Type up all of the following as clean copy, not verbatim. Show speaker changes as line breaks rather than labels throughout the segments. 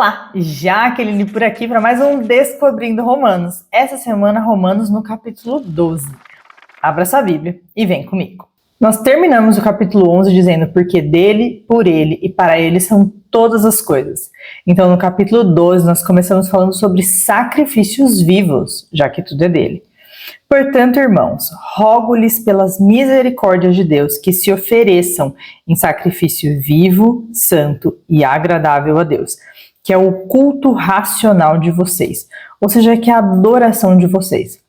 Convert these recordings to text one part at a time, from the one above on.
Olá, Jaqueline por aqui para mais um Descobrindo Romanos. Essa semana, Romanos no capítulo 12. Abra sua Bíblia e vem comigo. Nós terminamos o capítulo 11 dizendo porque dele, por ele e para ele são todas as coisas. Então no capítulo 12 nós começamos falando sobre sacrifícios vivos, já que tudo é dele. Portanto, irmãos, rogo-lhes pelas misericórdias de Deus que se ofereçam em sacrifício vivo, santo e agradável a Deus, que é o culto racional de vocês, ou seja, que é a adoração de vocês.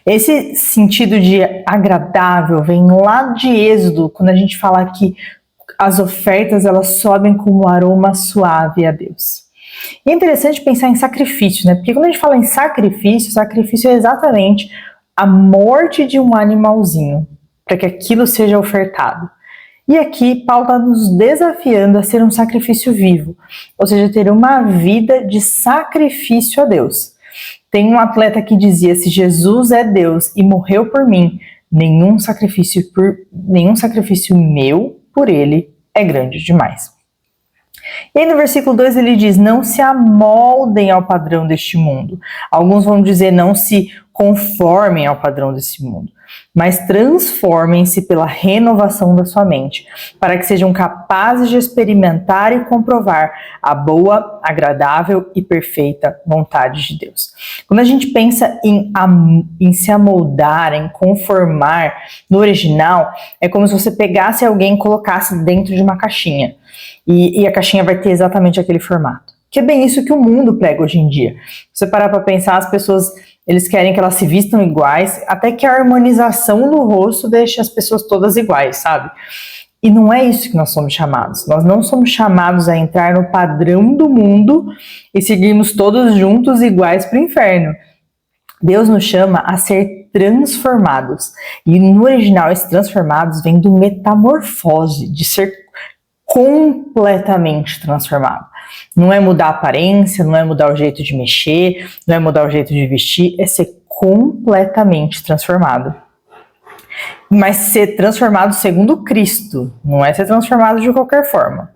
Esse sentido de agradável vem lá de Êxodo, quando a gente fala que as ofertas elas sobem como um aroma suave a Deus. E é interessante pensar em sacrifício, né? Porque quando a gente fala em sacrifício, sacrifício é exatamente a morte de um animalzinho, para que aquilo seja ofertado. E aqui Paulo está nos desafiando a ser um sacrifício vivo, ou seja, ter uma vida de sacrifício a Deus. Tem um atleta que dizia, se Jesus é Deus e morreu por mim, nenhum sacrifício meu por ele é grande demais. E aí no versículo 2 ele diz, não se amoldem ao padrão deste mundo. Alguns vão dizer, não se conformem ao padrão desse mundo, mas transformem-se pela renovação da sua mente, para que sejam capazes de experimentar e comprovar a boa, agradável e perfeita vontade de Deus. Quando a gente pensa em se amoldar, em conformar, no original, é como se você pegasse alguém e colocasse dentro de uma caixinha. E a caixinha vai ter exatamente aquele formato. Que é bem isso que o mundo prega hoje em dia. Se você parar para pensar, as pessoas, eles querem que elas se vistam iguais, até que a harmonização no rosto deixe as pessoas todas iguais, sabe? E não é isso que nós somos chamados. Nós não somos chamados a entrar no padrão do mundo e seguirmos todos juntos iguais para o inferno. Deus nos chama a ser transformados. E no original, esses transformados vem do metamorfose, de ser completamente transformado. Não é mudar a aparência, não é mudar o jeito de mexer, não é mudar o jeito de vestir, é ser completamente transformado. Mas ser transformado segundo Cristo, não é ser transformado de qualquer forma.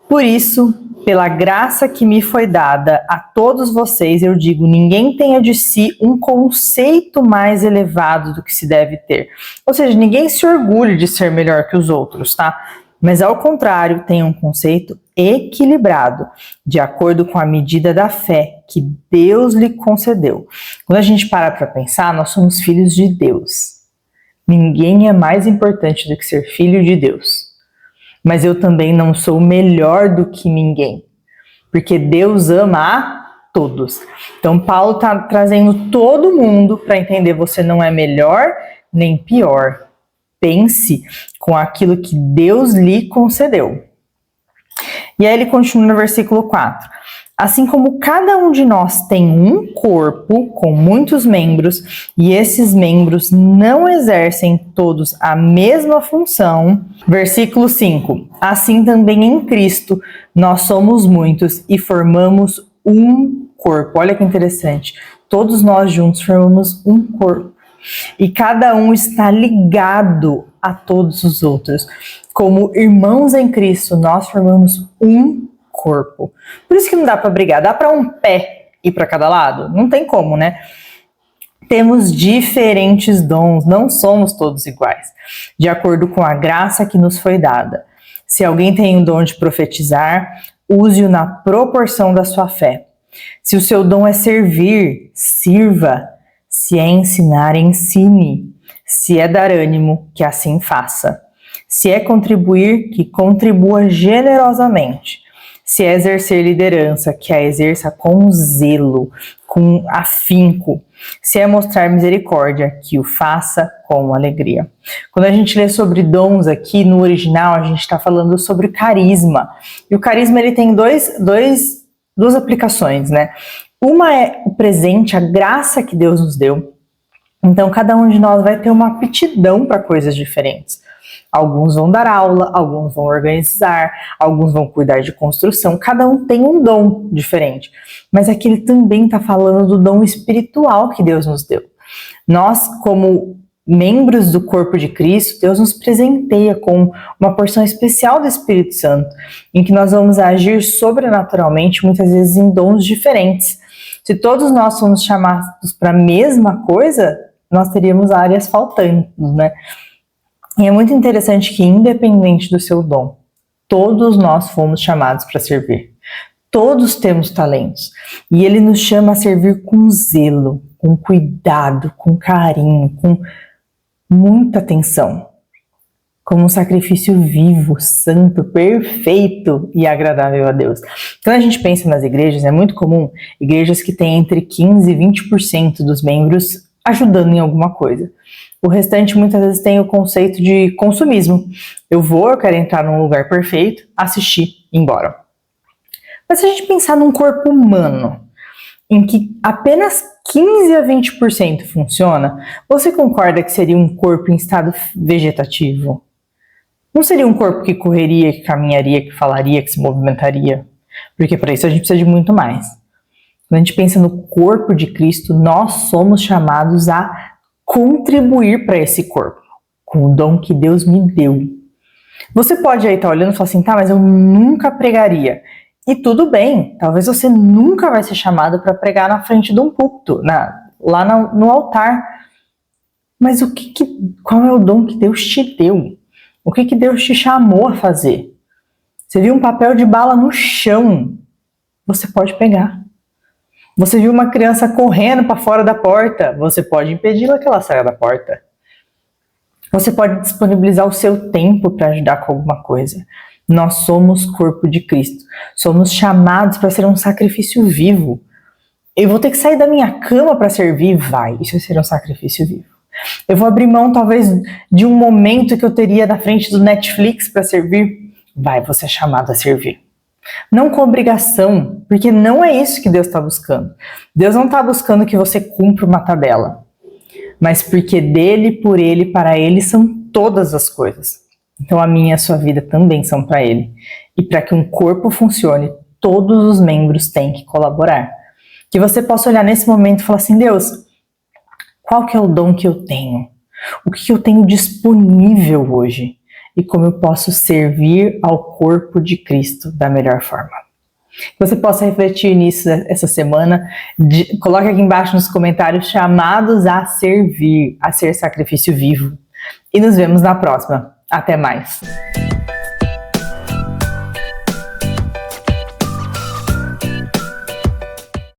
Por isso, pela graça que me foi dada a todos vocês, eu digo, ninguém tenha de si um conceito mais elevado do que se deve ter. Ou seja, ninguém se orgulhe de ser melhor que os outros, tá? Mas ao contrário, tenha um conceito equilibrado, de acordo com a medida da fé que Deus lhe concedeu. Quando a gente para pensar, nós somos filhos de Deus. Ninguém é mais importante do que ser filho de Deus. Mas eu também não sou melhor do que ninguém, porque Deus ama a todos. Então Paulo está trazendo todo mundo para entender, você não é melhor nem pior. Pense com aquilo que Deus lhe concedeu. E aí ele continua no versículo 4. Assim como cada um de nós tem um corpo com muitos membros, e esses membros não exercem todos a mesma função. Versículo 5. Assim também em Cristo nós somos muitos e formamos um corpo. Olha que interessante. Todos nós juntos formamos um corpo. E cada um está ligado a todos os outros. Como irmãos em Cristo, nós formamos um corpo. Por isso que não dá para brigar. Dá para um pé ir para cada lado? Não tem como, né? Temos diferentes dons, não somos todos iguais, de acordo com a graça que nos foi dada. Se alguém tem o dom de profetizar, use-o na proporção da sua fé. Se o seu dom é servir, sirva. Se é ensinar, ensine. Se é dar ânimo, que assim faça. Se é contribuir, que contribua generosamente. Se é exercer liderança, que a exerça com zelo, com afinco. Se é mostrar misericórdia, que o faça com alegria. Quando a gente lê sobre dons aqui, no original, a gente está falando sobre carisma. E o carisma ele tem duas aplicações, né? Uma é o presente, a graça que Deus nos deu. Então, cada um de nós vai ter uma aptidão para coisas diferentes. Alguns vão dar aula, alguns vão organizar, alguns vão cuidar de construção. Cada um tem um dom diferente. Mas aqui ele também está falando do dom espiritual que Deus nos deu. Nós, como membros do corpo de Cristo, Deus nos presenteia com uma porção especial do Espírito Santo, em que nós vamos agir sobrenaturalmente, muitas vezes em dons diferentes. Se todos nós fomos chamados para a mesma coisa, nós teríamos áreas faltantes, né? E é muito interessante que, independente do seu dom, todos nós fomos chamados para servir. Todos temos talentos. E Ele nos chama a servir com zelo, com cuidado, com carinho, com muita atenção. Como um sacrifício vivo, santo, perfeito e agradável a Deus. Quando a gente pensa nas igrejas, é muito comum igrejas que têm entre 15% e 20% dos membros ajudando em alguma coisa. O restante muitas vezes tem o conceito de consumismo. Eu quero entrar num lugar perfeito, assistir e ir embora. Mas se a gente pensar num corpo humano, em que apenas 15% a 20% funciona, você concorda que seria um corpo em estado vegetativo? Não seria um corpo que correria, que caminharia, que falaria, que se movimentaria? Porque para isso a gente precisa de muito mais. Quando a gente pensa no corpo de Cristo, nós somos chamados a contribuir para esse corpo, com o dom que Deus me deu. Você pode aí estar olhando e falar assim, tá, mas eu nunca pregaria. E tudo bem, talvez você nunca vai ser chamado para pregar na frente de um púlpito, lá no altar. Mas qual é o dom que Deus te deu? O que Deus te chamou a fazer? Você viu um papel de bala no chão, você pode pegar. Você viu uma criança correndo para fora da porta, você pode impedi-la que ela saia da porta. Você pode disponibilizar o seu tempo para ajudar com alguma coisa. Nós somos corpo de Cristo. Somos chamados para ser um sacrifício vivo. Eu vou ter que sair da minha cama para servir? Vai, isso vai ser um sacrifício vivo. Eu vou abrir mão, talvez, de um momento que eu teria na frente do Netflix para servir? Vai, você é chamado a servir. Não com obrigação, porque não é isso que Deus está buscando. Deus não está buscando que você cumpra uma tabela, mas porque dele, por ele, para ele são todas as coisas. Então a minha e a sua vida também são para Ele. E para que um corpo funcione, todos os membros têm que colaborar. Que você possa olhar nesse momento e falar assim, Deus, qual que é o dom que eu tenho? O que eu tenho disponível hoje? E como eu posso servir ao corpo de Cristo da melhor forma? Que você possa refletir nisso essa semana. Coloque aqui embaixo nos comentários chamados a servir, a ser sacrifício vivo. E nos vemos na próxima. Até mais!